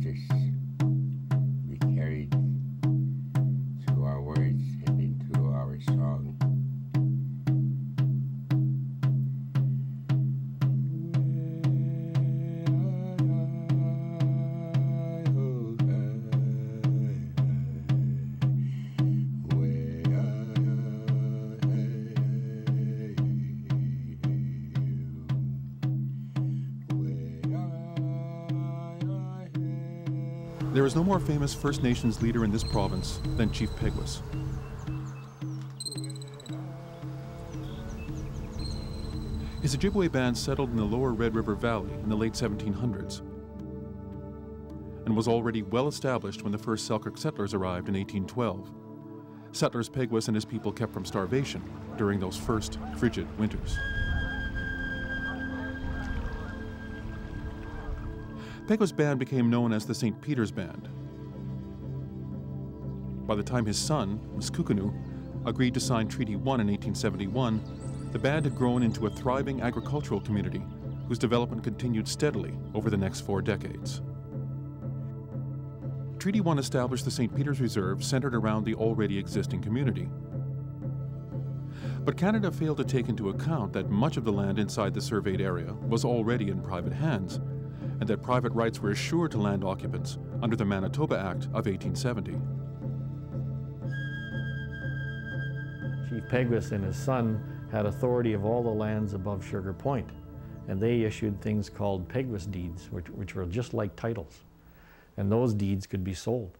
justice be carried through our words and into our song. There is no more famous First Nations leader in this province than Chief Peguis. His Ojibwe band settled in the lower Red River Valley in the late 1700s and was already well established when the first Selkirk settlers arrived in 1812. Settlers Peguis and his people kept from starvation during those first frigid winters. Peguis' band became known as the St. Peter's Band. By the time his son, Muskukunu, agreed to sign Treaty 1 in 1871, the band had grown into a thriving agricultural community whose development continued steadily over the next 4 decades. Treaty 1 established the St. Peter's Reserve centered around the already existing community. But Canada failed to take into account that much of the land inside the surveyed area was already in private hands, and that private rights were assured to land occupants under the Manitoba Act of 1870. Chief Peguis and his son had authority of all the lands above Sugar Point, and they issued things called Peguis deeds, which were just like titles. And those deeds could be sold.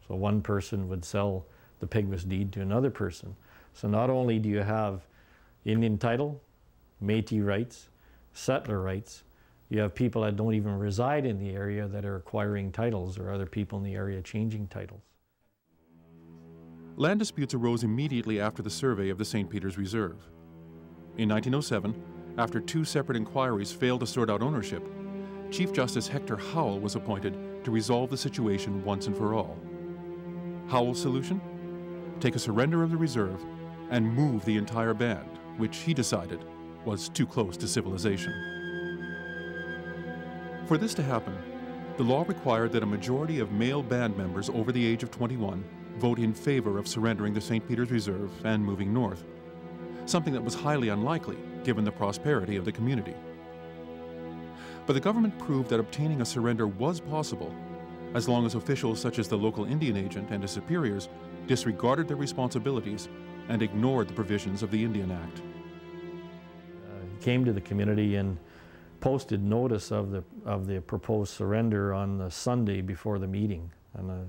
So one person would sell the Peguis deed to another person. So not only do you have Indian title, Métis rights, settler rights, you have people that don't even reside in the area that are acquiring titles, or other people in the area changing titles. Land disputes arose immediately after the survey of the St. Peter's Reserve. In 1907, after 2 separate inquiries failed to sort out ownership, Chief Justice Hector Howell was appointed to resolve the situation once and for all. Howell's solution? Take a surrender of the reserve and move the entire band, which he decided was too close to civilization. For this to happen, the law required that a majority of male band members over the age of 21 vote in favor of surrendering the St. Peter's Reserve and moving north, something that was highly unlikely given the prosperity of the community. But the government proved that obtaining a surrender was possible as long as officials such as the local Indian agent and his superiors disregarded their responsibilities and ignored the provisions of the Indian Act. He came to the community and posted notice of the proposed surrender on the Sunday before the meeting, and the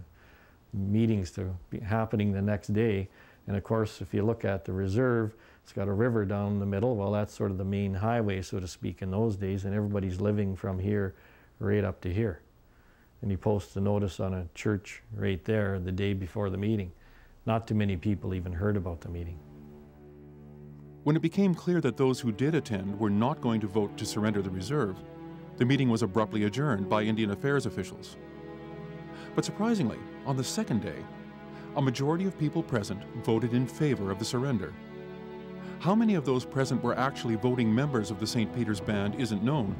meetings to be happening the next day. And of course, if you look at the reserve, it's got a river down the middle. Well, that's sort of the main highway, so to speak, in those days, and everybody's living from here right up to here. And he posts a notice on a church right there the day before the meeting. Not too many people even heard about the meeting. When it became clear that those who did attend were not going to vote to surrender the reserve, the meeting was abruptly adjourned by Indian Affairs officials. But surprisingly, on the second day, a majority of people present voted in favor of the surrender. How many of those present were actually voting members of the St. Peter's Band isn't known,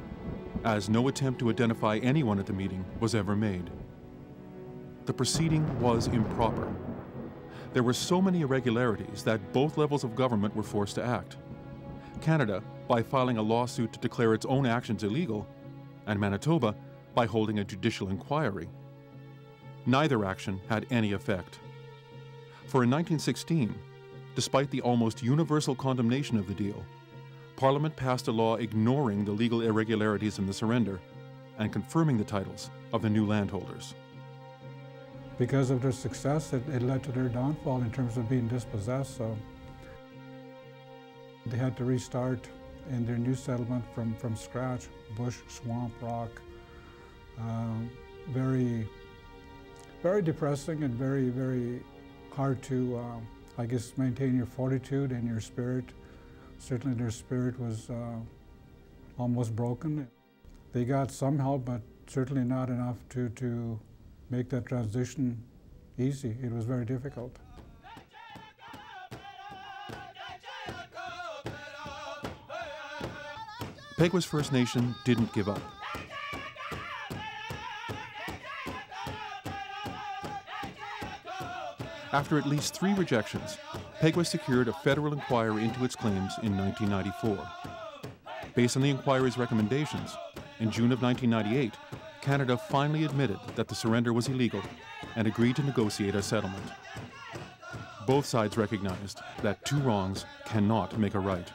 as no attempt to identify anyone at the meeting was ever made. The proceeding was improper. There were so many irregularities that both levels of government were forced to act. Canada, by filing a lawsuit to declare its own actions illegal, and Manitoba, by holding a judicial inquiry. Neither action had any effect. For in 1916, despite the almost universal condemnation of the deal, Parliament passed a law ignoring the legal irregularities in the surrender and confirming the titles of the new landholders. Because of their success, it led to their downfall in terms of being dispossessed. So they had to restart in their new settlement from scratch. Bush, swamp, rock. Very, very depressing and very, very hard to, I guess, maintain your fortitude and your spirit. Certainly their spirit was almost broken. They got some help, but certainly not enough to make that transition easy. It was very difficult. Peguis First Nation didn't give up. After at least 3 rejections, Peguis secured a federal inquiry into its claims in 1994. Based on the inquiry's recommendations, in June of 1998, Canada finally admitted that the surrender was illegal and agreed to negotiate a settlement. Both sides recognized that 2 wrongs cannot make a right.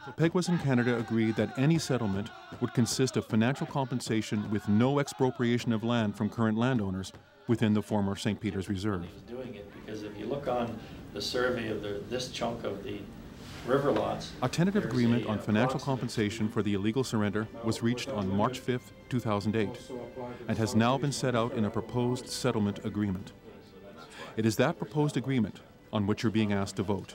So Peguis and Canada agreed that any settlement would consist of financial compensation with no expropriation of land from current landowners within the former St. Peter's Reserve. He was doing it because if you look on the survey of this chunk of the river lots, a tentative agreement on financial compensation for the illegal surrender was reached on March 5, 2008, and has now been set out in a proposed settlement agreement. It is that proposed agreement on which you're being asked to vote.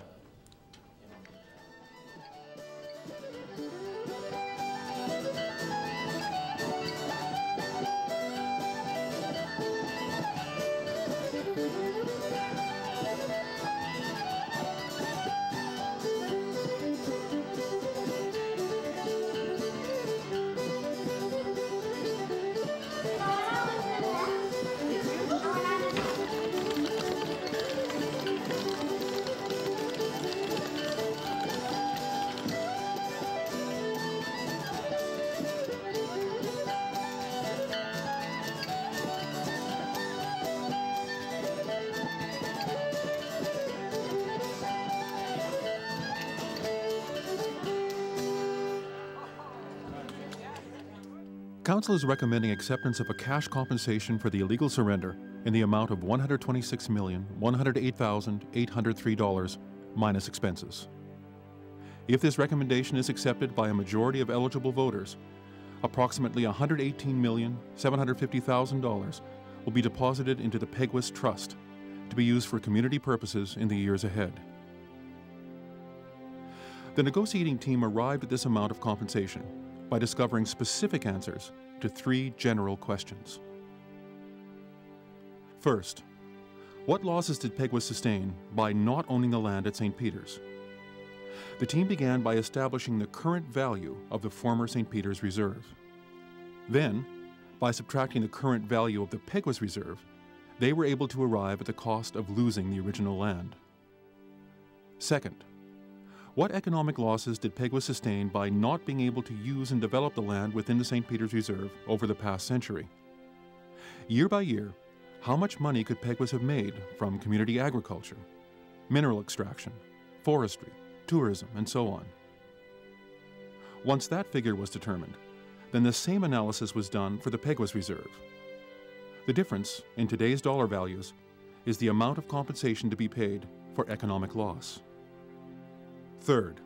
Council is recommending acceptance of a cash compensation for the illegal surrender in the amount of $126,108,803 minus expenses. If this recommendation is accepted by a majority of eligible voters, approximately $118,750,000 will be deposited into the Peguis Trust to be used for community purposes in the years ahead. The negotiating team arrived at this amount of compensation by discovering specific answers to 3 general questions. First, what losses did Peguis sustain by not owning the land at St. Peter's? The team began by establishing the current value of the former St. Peter's Reserve. Then, by subtracting the current value of the Peguis Reserve, they were able to arrive at the cost of losing the original land. Second, what economic losses did Peguis sustain by not being able to use and develop the land within the St. Peter's Reserve over the past century? Year by year, how much money could Peguis have made from community agriculture, mineral extraction, forestry, tourism, and so on? Once that figure was determined, then the same analysis was done for the Peguis Reserve. The difference, in today's dollar values, is the amount of compensation to be paid for economic loss. Third,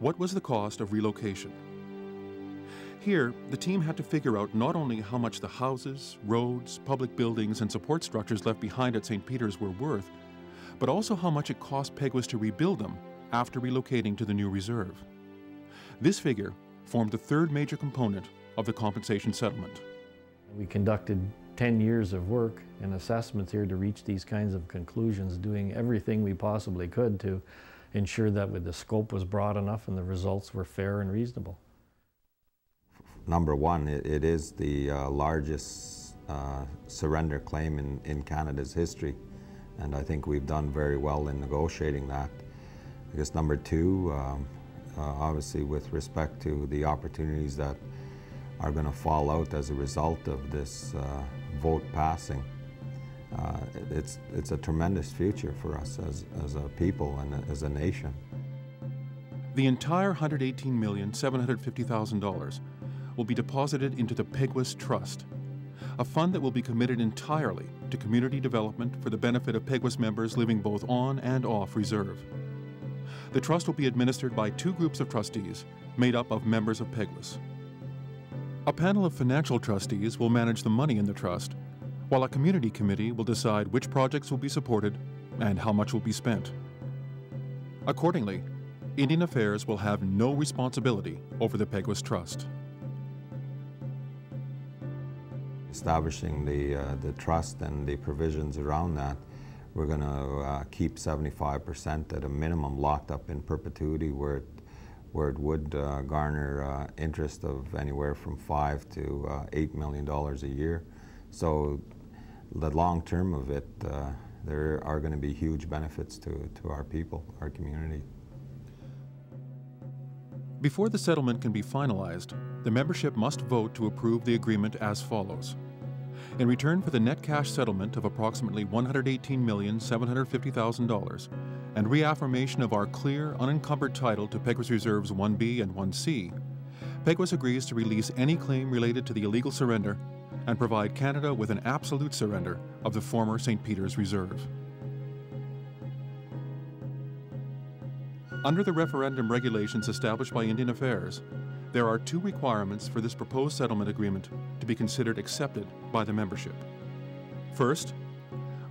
what was the cost of relocation? Here, the team had to figure out not only how much the houses, roads, public buildings, and support structures left behind at St. Peter's were worth, but also how much it cost Peguis to rebuild them after relocating to the new reserve. This figure formed the 3rd major component of the compensation settlement. We conducted 10 years of work and assessments here to reach these kinds of conclusions, doing everything we possibly could to ensure that the scope was broad enough and the results were fair and reasonable. Number one, it is the largest surrender claim in Canada's history, and I think we've done very well in negotiating that. I guess number two, obviously with respect to the opportunities that are going to fall out as a result of this vote passing, it's a tremendous future for us as a people and as a nation. The entire $118,750,000 will be deposited into the Peguis Trust, a fund that will be committed entirely to community development for the benefit of Peguis members living both on and off reserve. The trust will be administered by 2 groups of trustees made up of members of Peguis. A panel of financial trustees will manage the money in the trust, while a community committee will decide which projects will be supported and how much will be spent. Accordingly, Indian Affairs will have no responsibility over the Peguis Trust. Establishing the trust and the provisions around that, we're going to keep 75% at a minimum locked up in perpetuity, where it would garner interest of anywhere from $5 to $8 million a year. So the long term of it, there are going to be huge benefits to our people, our community. Before the settlement can be finalized, the membership must vote to approve the agreement as follows. In return for the net cash settlement of approximately $118,750,000 and reaffirmation of our clear, unencumbered title to Peguis Reserves 1B and 1C, Peguis agrees to release any claim related to the illegal surrender and provide Canada with an absolute surrender of the former St. Peter's Reserve. Under the referendum regulations established by Indian Affairs, there are two requirements for this proposed settlement agreement to be considered accepted by the membership. First,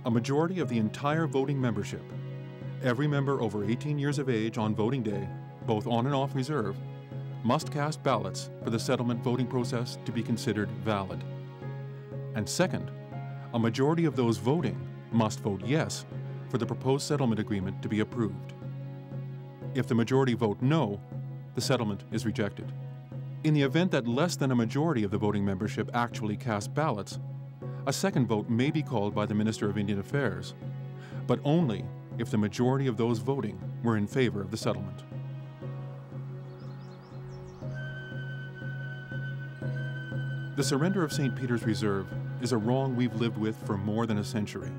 a majority of the entire voting membership, every member over 18 years of age on voting day, both on and off reserve, must cast ballots for the settlement voting process to be considered valid. And second, a majority of those voting must vote yes for the proposed settlement agreement to be approved. If the majority vote no, the settlement is rejected. In the event that less than a majority of the voting membership actually cast ballots, a second vote may be called by the Minister of Indian Affairs, but only if the majority of those voting were in favor of the settlement. The surrender of St. Peter's Reserve is a wrong we've lived with for more than a century.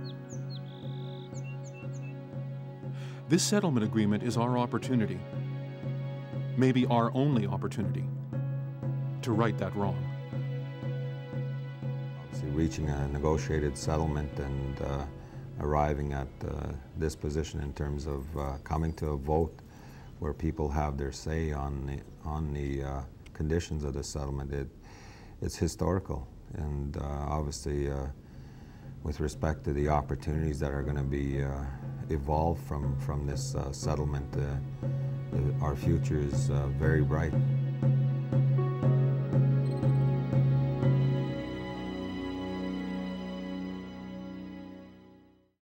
This settlement agreement is our opportunity, maybe our only opportunity, to right that wrong. Obviously, reaching a negotiated settlement and arriving at this position in terms of coming to a vote where people have their say on the conditions of the settlement, it's historical. And obviously, with respect to the opportunities that are going to be evolved from this settlement, our future is very bright.